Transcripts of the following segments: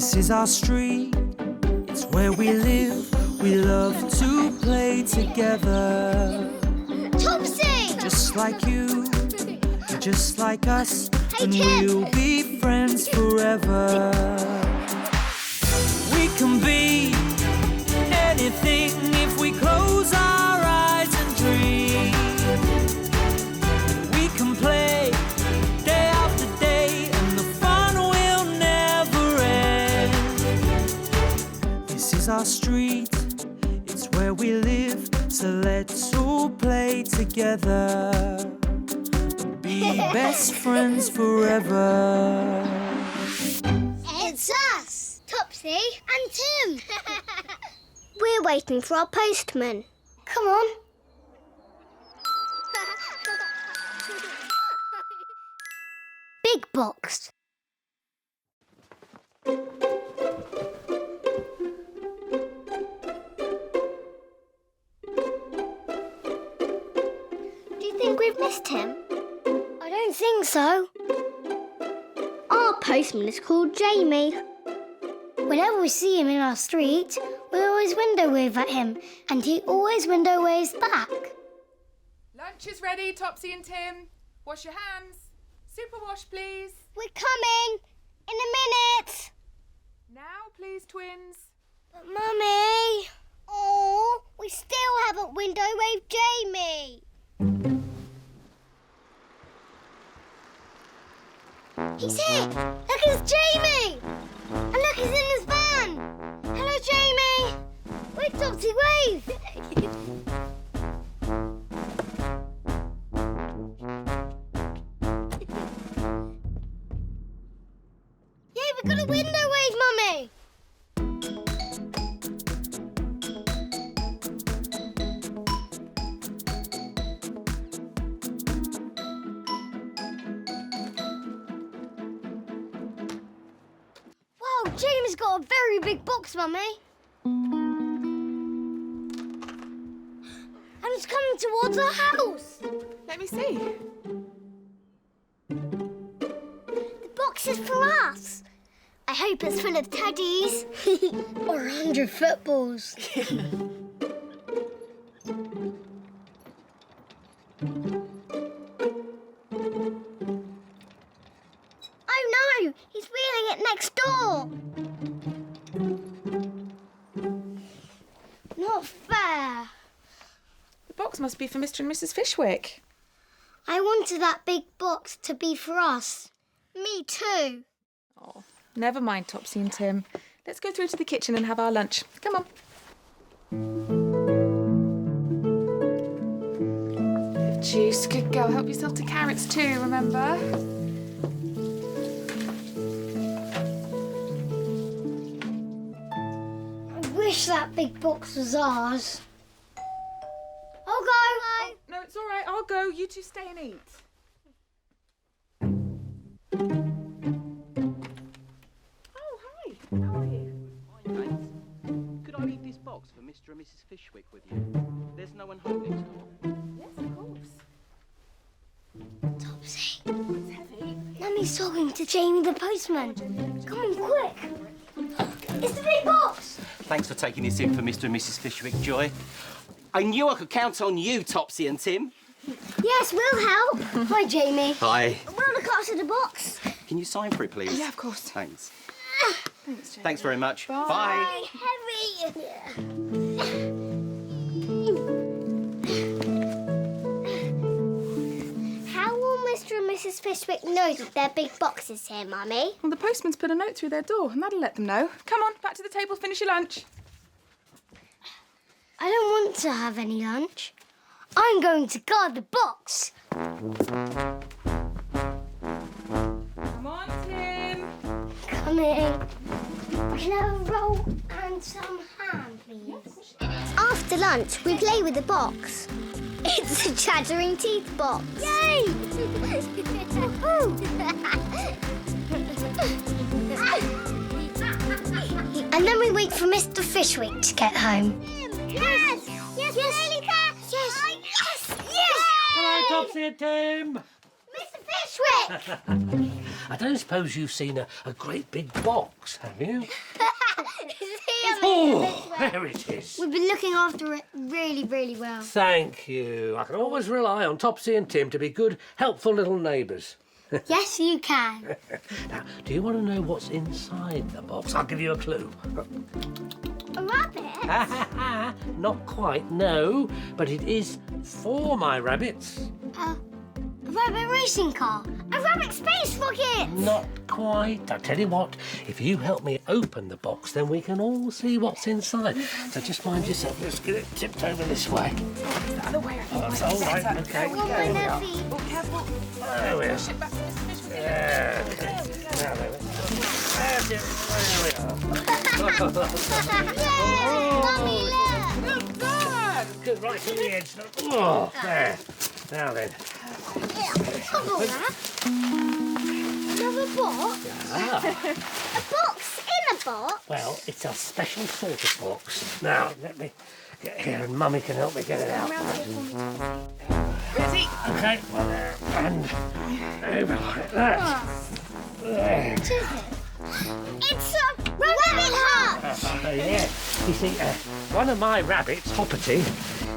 This is our street, it's where we live. We love to play together. Topsy! Just like you, just like us, Hey, and Tim. we'll be friends forever. We can be anything if we close our eyes and dream. We can play day after day, and the fun will never end. This is our street, it's where we live, so let's all play together. Be best friends forever. It's us, Topsy and Tim. We're waiting for our postman. Come on. Big box. Do you think we've missed him? I don't think so. Our postman is called Jamie. Whenever we see him in our street, we always window wave at him, and he always window waves back. Lunch is ready, Topsy and Tim. Wash your hands. Super wash, please. We're coming in a minute. Now, please, twins. But Mummy, oh, we still haven't window waved Jamie. He's here! Look, it's Jamie! And look, he's in his van! Hello, Jamie! Wait, Topsy, wave! Yeah, we've got a window wave, Mummy! Wow, Jamie's got a very big box, Mummy. And it's coming towards our house. Let me see. The box is for us. I hope it's full of teddies. Or 100 footballs. Oh no! He's wheeling it next door. Not fair. The box must be for Mr. and Mrs. Fishwick. I wanted that big box to be for us. Me too. Oh, never mind, Topsy and Tim. Let's go through to the kitchen and have our lunch. Come on. Juice, good girl. Help yourself to carrots too, remember? I wish that big box was ours. I'll go. No, it's all right. I'll go. You two stay and eat. Oh, hi. How are you? Hi, thanks. Could I leave this box for Mr. and Mrs. Fishwick with you? There's no one home next door. Yes, of course. Topsy, It's heavy. Mummy's talking to Jamie the postman. Come on, quick. It's the big box. Thanks for taking this in for Mr. and Mrs. Fishwick, Joy. I knew I could count on you, Topsy and Tim. Yes, we'll help. Hi, Jamie. Hi. We'll look after the box. Can you sign for it, please? Yeah, of course. Thanks. Thanks, Jane. Thanks very much. Bye. Bye. Heavy. How will Mr. and Mrs. Fishwick know that their big box is here, Mummy? Well, the postman's put a note through their door, and that'll let them know. Come on, back to the table, finish your lunch. I don't want to have any lunch. I'm going to guard the box. Come on, Tim. Coming. Can I have a roll and some ham, please? After lunch, we play with the box. It's a chattering teeth box. Yay! And then we wait for Mr. Fishwick to get home. Yes! Yes, yes. Yes! Yes! Yes! Hello, Topsy and Tim. Mr. Fishwick! I don't suppose you've seen a great big box, have you? Here, Oh, there it is. We've been looking after it really, really well. Thank you. I can always rely on Topsy and Tim to be good, helpful little neighbours. Yes, you can. Now, do you want to know what's inside the box? I'll give you a clue. A rabbit? Not quite, no, but it is for my rabbits. A rabbit racing car? A rabbit space rocket? Not quite. I'll tell you what, if you help me open the box, then we can all see what's inside. So just mind yourself. Let's get it tipped over this way. The other way, I think. That's might be all right. better. Okay. One by their feet. Oh, careful. There we are. Push it back to Mr. Fishwick. Yeah, okay. Now then, Mummy, look! Good done. good, right to the edge. Oh, there. Now then. Bubble wrap. Another box? Ah, A box in a box? well, it's a special sort of box. Now, let me get here and Mummy can help me get it out. Ready? Okay, and over like that. There. What is it? It's a rabbit hutch! Yeah. You see, one of my rabbits, Hoppity,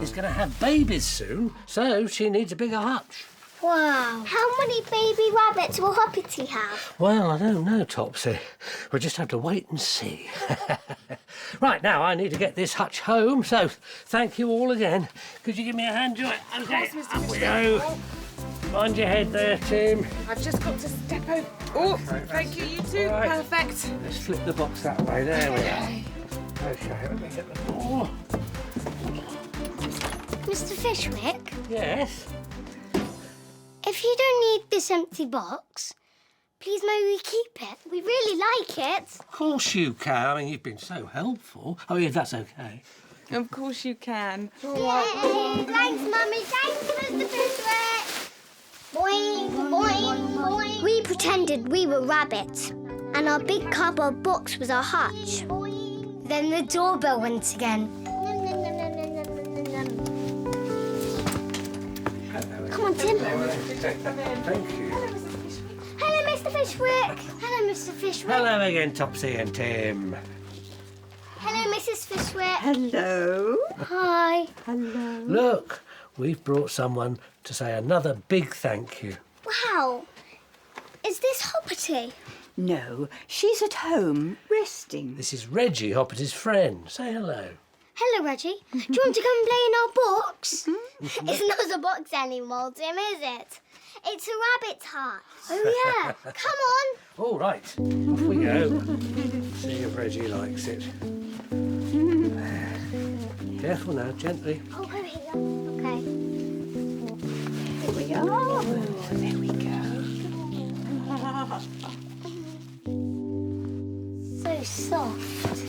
is going to have babies soon, so she needs a bigger hutch. Wow. How many baby rabbits will Hoppity have? Well, I don't know, Topsy. We'll just have to wait and see. Right, now I need to get this hutch home, so thank you all again. Could you give me a hand, Joy? Okay, Mr. up we Fishwick. go. Oh, Mind your head there, Tim. I've just got to step over. Oh, thank you, you two. All right. Perfect. Let's flip the box that way. There we are. Okay, let me get the door. Mr. Fishwick, Yes? if you don't need this empty box, please may we keep it? We really like it. Of course you can. I mean, you've been so helpful. Oh, yeah, that's okay. Of course you can. Yay! Thanks, Mummy. Thanks, Mr. Fishwick. Boing, boing, boing. We pretended we were rabbits, and our big cardboard box was our hutch. Then the doorbell went again. Come on, Tim. Thank you. Hello, Mr. Fishwick. Hello, Mr. Fishwick. Hello again, Topsy and Tim. Hello, Mrs. Fishwick. Hello. Hi. Hello. Look, we've brought someone to say another big thank you. Wow. Is this Hoppity? No, she's at home, resting. This is Reggie, Hoppity's friend. Say hello. Hello, Reggie. Do you want to come and play in our box? It's not a box anymore, Tim, is it? It's a rabbit hutch. Oh, yeah. Come on. All right, off we go. See if Reggie likes it. Careful now, gently. Oh, here we go. Okay. Here we are. There we go. So soft.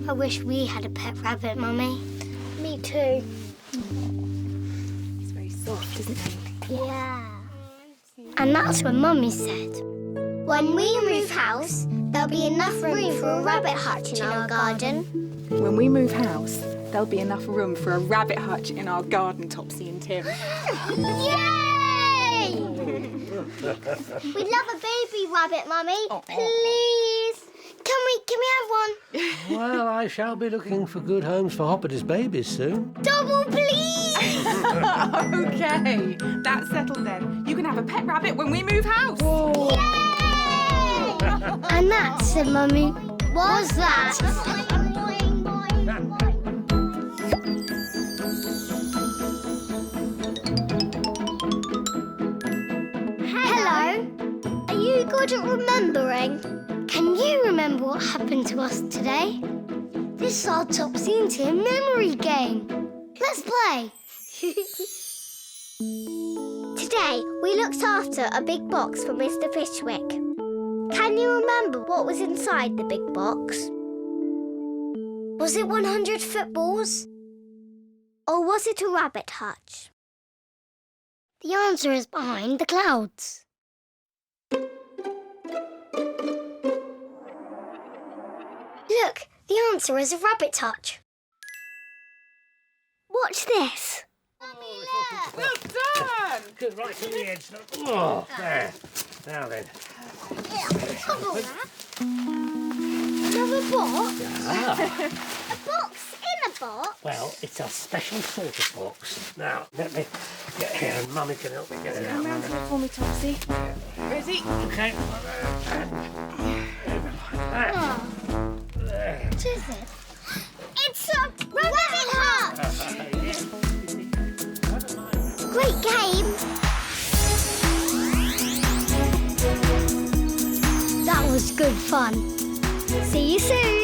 I wish we had a pet rabbit, Mummy. Me too. It's very soft, isn't it? Yeah. And that's when Mummy said, when we move house, there'll be enough room for a rabbit hutch in our garden. When we move house, there'll be enough room for a rabbit hutch in our garden, Topsy and Tim. Yay! We'd love a baby rabbit, Mummy. Please. Can we have one? Well, I shall be looking for good homes for Hoppity's babies soon. Double, please. Okay, that's settled then. You can have a pet rabbit when we move house. Yay! And that, said Mummy, was that. Hello. Are you good at remembering? Can you remember what happened to us today? This is our Topsy and Tim memory game. Let's play. Today, we looked after a big box for Mr. Fishwick. Can you remember what was inside the big box? Was it 100 footballs? Or was it a rabbit hutch? The answer is behind the clouds. Look, the answer is a rabbit hutch. Watch this. Well done! scoot right to the edge. Oh, there. Now then. Another box? Ah, A box in a box? well, it's a special sort of box. Now, let me get here and Mummy can help me get it out. Come round here for me, Topsy. Ready? Okay. Oh, what is it? It's a rabbit hutch! Great game! That was good fun. See you soon!